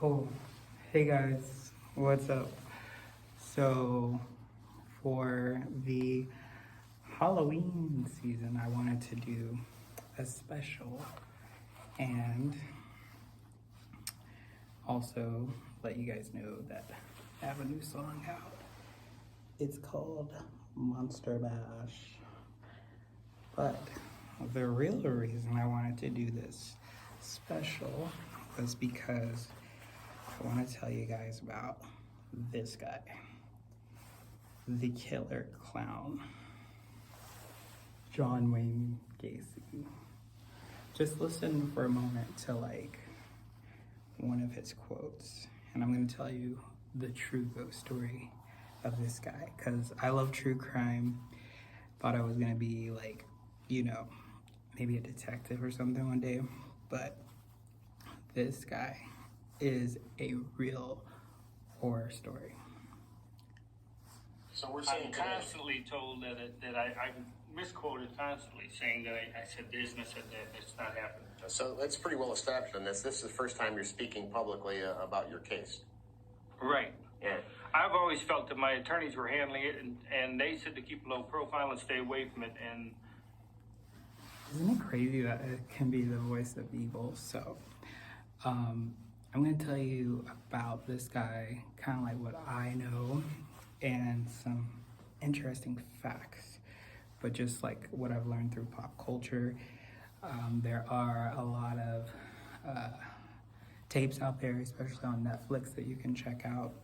Oh, hey guys, what's up? So, for the Halloween season, I wanted to do a special and also let you guys know that I have a new song out. It's called Monster Bash. But the real reason I wanted to do this special was because I want to tell you guys about this guy, the killer clown, Wayne Gacy. Just listen for a moment to one of his quotes, and I'm going to tell you the true ghost story of this guy, because I love true crime. Thought I was going to be maybe a detective or something one day, but this guy is a real horror story. So we're saying I'm constantly told that I misquoted constantly, saying that I said this and I said that. It's not happening. so that's pretty well established on this. This is the first time you're speaking publicly about your case. Right. Yeah. I've always felt that my attorneys were handling it, and they said to keep a low profile and stay away from it. And Isn't it crazy that it can be the voice of evil? So, I'm going to tell you about this guy, kind of like what I know, and some interesting facts, but just like what I've learned through pop culture. There are a lot of tapes out there, especially on Netflix, that you can check out.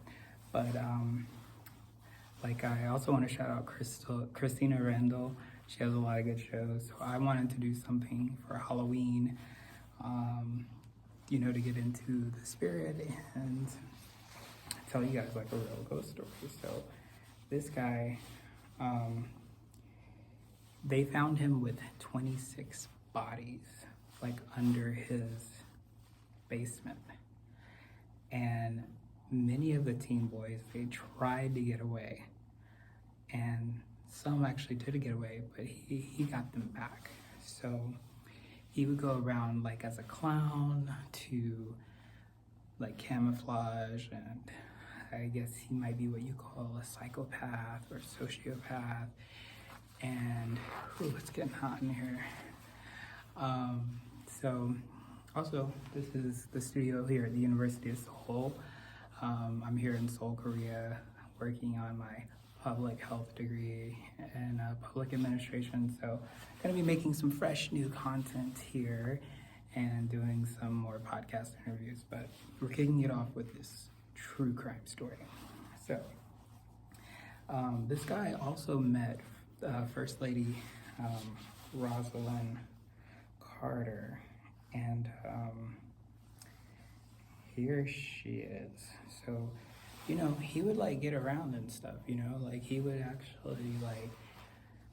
But I also want to shout out Christina Randall. She has a lot of good shows. So I wanted to do something for Halloween, to get into the spirit and tell you guys like a real ghost story. So this guy, they found him with 26 bodies under his basement. And many of the teen boys, they tried to get away. And some actually did get away, but he got them back. So he would go around as a clown to camouflage, and I guess he might be what you call a psychopath or sociopath. And it's getting hot in here. So also, this is the studio here at the University of Seoul. I'm here in Seoul, Korea, working on my public health degree and public administration. So I'm gonna be making some fresh new content here and doing some more podcast interviews, but we're kicking it off with this true crime story. So this guy also met First Lady Rosalind Carter, and here she is. So he would get around and stuff, he would actually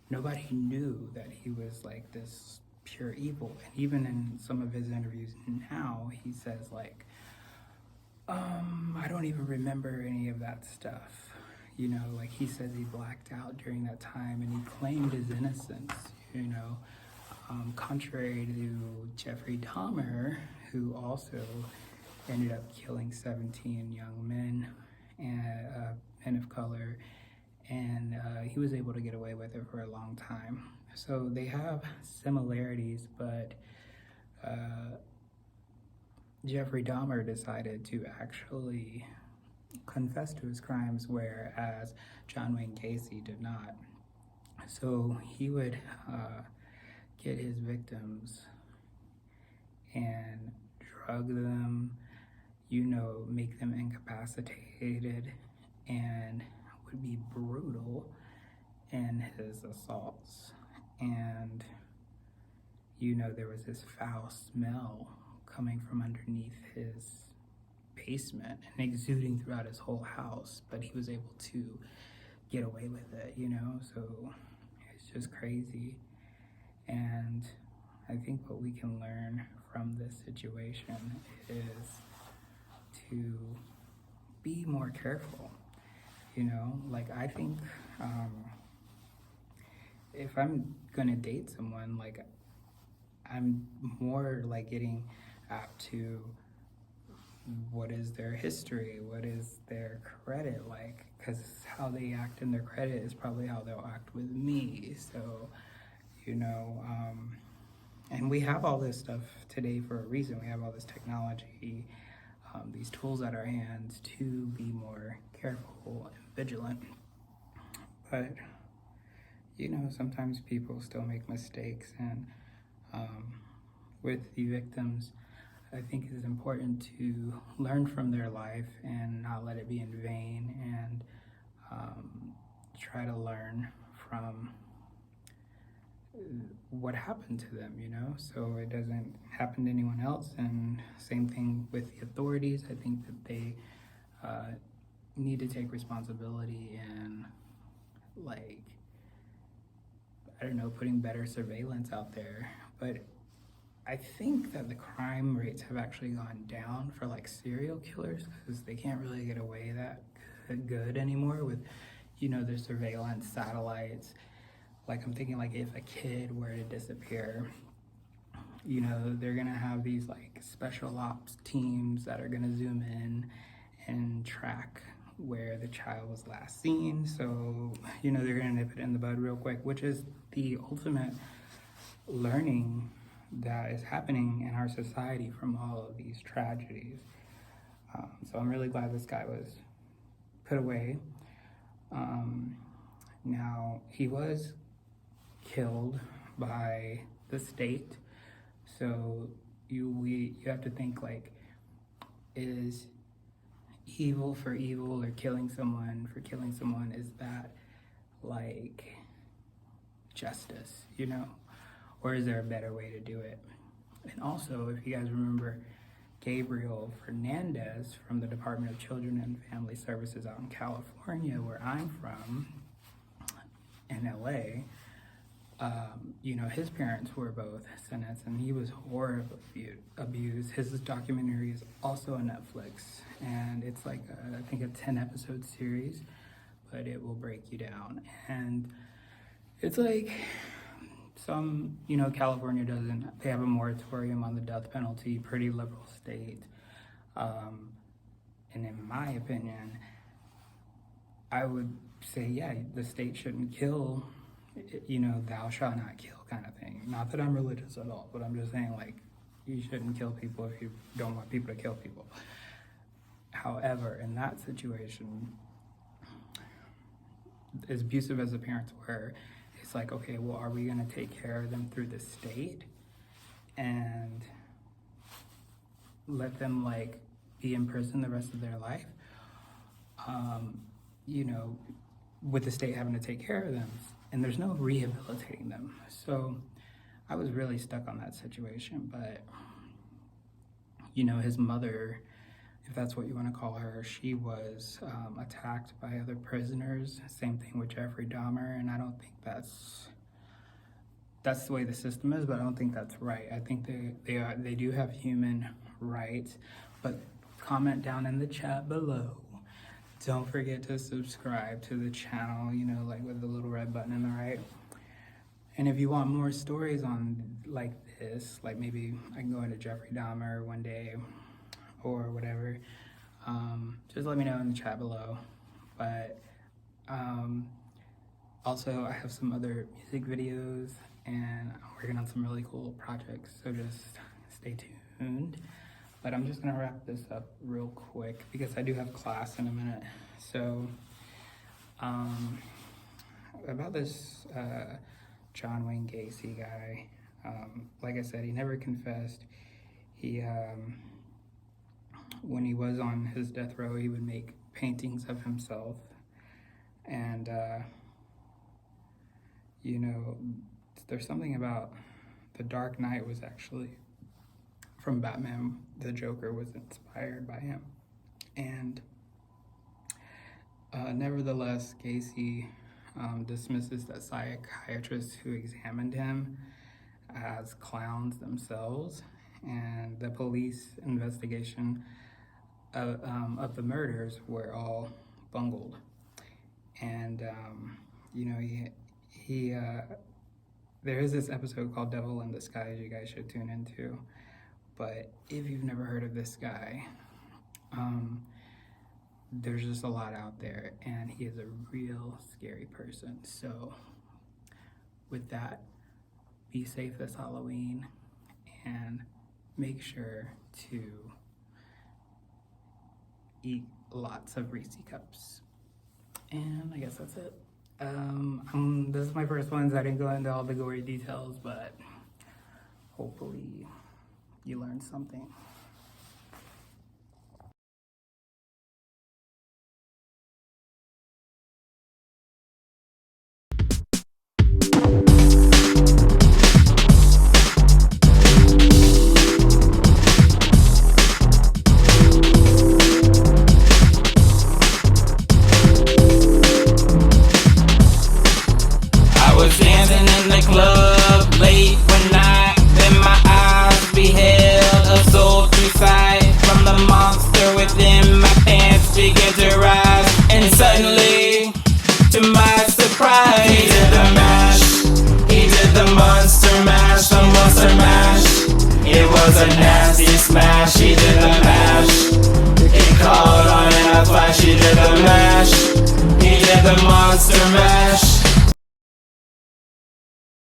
nobody knew that he was this pure evil. And even in some of his interviews now, he says I don't even remember any of that stuff. He says he blacked out during that time and he claimed his innocence, contrary to Jeffrey Dahmer, who also ended up killing 17 young men and men of color, and he was able to get away with it for a long time. So they have similarities, but Jeffrey Dahmer decided to actually confess to his crimes, whereas Wayne Gacy did not. So he would get his victims and drug them, make them incapacitated, and would be brutal in his assaults. And there was this foul smell coming from underneath his basement and exuding throughout his whole house, but he was able to get away with it, so it's just crazy. And I think what we can learn from this situation is to be more careful. I think if I'm gonna date someone, I'm more getting apt to what is their history, what is their credit like, because how they act in their credit is probably how they'll act with me. So, you know, and we have all this stuff today for a reason. We have all this technology, these tools at our hands to be more careful and vigilant. But, you know, sometimes people still make mistakes, and with the victims, I think it is important to learn from their life and not let it be in vain, and try to learn from what happened to them, you know, so it doesn't happen to anyone else. And same thing with the authorities. I think that they need to take responsibility and, like, I don't know, putting better surveillance out there. But I think that the crime rates have actually gone down for like serial killers, because they can't really get away that good anymore with, you know, their surveillance satellites. Like, I'm thinking, like, if a kid were to disappear, you know, they're gonna have these like special ops teams that are gonna zoom in and track where the child was last seen. So, you know, they're gonna nip it in the bud real quick, which is the ultimate learning that is happening in our society from all of these tragedies. So I'm really glad this guy was put away. Now, he was killed by the state, so you have to think, like, is evil for evil, or killing someone for killing someone, is that like justice, you know, or is there a better way to do it? And also, if you guys remember Gabriel Fernandez from the Department of Children and Family Services out in California, where I'm from, in LA, you know, his parents were both sentenced, and he was horribly abused. His documentary is also on Netflix, and it's like I think a 10-episode series, but it will break you down. And it's like, some, you know, California doesn't, they have a moratorium on the death penalty, pretty liberal state. And in my opinion, I would say, yeah, the state shouldn't kill, you know, thou shalt not kill kind of thing. Not that I'm religious at all, but I'm just saying, like, you shouldn't kill people if you don't want people to kill people. However, in that situation, as abusive as the parents were, it's like, okay, well, are we going to take care of them through the state and let them, like, be in prison the rest of their life? You know, with the state having to take care of them, and there's no rehabilitating them. So I was really stuck on that situation. But, you know, his mother, if that's what you want to call her, she was attacked by other prisoners. Same thing with Jeffrey Dahmer, and I don't think that's the way the system is, but I don't think that's right. I think they do have human rights. But comment down in the chat below. Don't forget to subscribe to the channel, you know, like with the little red button in the right. And if you want more stories on like this, like maybe I can go into Jeffrey Dahmer one day or whatever, just let me know in the chat below. But also, I have some other music videos, and I'm working on some really cool projects, so just stay tuned. But I'm just gonna wrap this up real quick because I do have class in a minute. So about this John Wayne Gacy guy, like I said, he never confessed. He when he was on his death row, he would make paintings of himself, and you know, there's something about The Dark Knight was actually from Batman. The Joker was inspired by him. And nevertheless, Gacy dismisses that psychiatrists who examined him as clowns themselves, and the police investigation of the murders were all bungled. And you know, he there is this episode called Devil in Disguise you guys should tune into. But if you've never heard of this guy, There's just a lot out there, and he is a real scary person. So with that, be safe this Halloween and make sure to eat lots of Reese cups. And I guess that's it. This is my first one, so I didn't go into all the gory details, but hopefully you learned something. Club late one night, then my eyes beheld a sultry sight. From the monster within, my pants began to rise, and suddenly, to my surprise,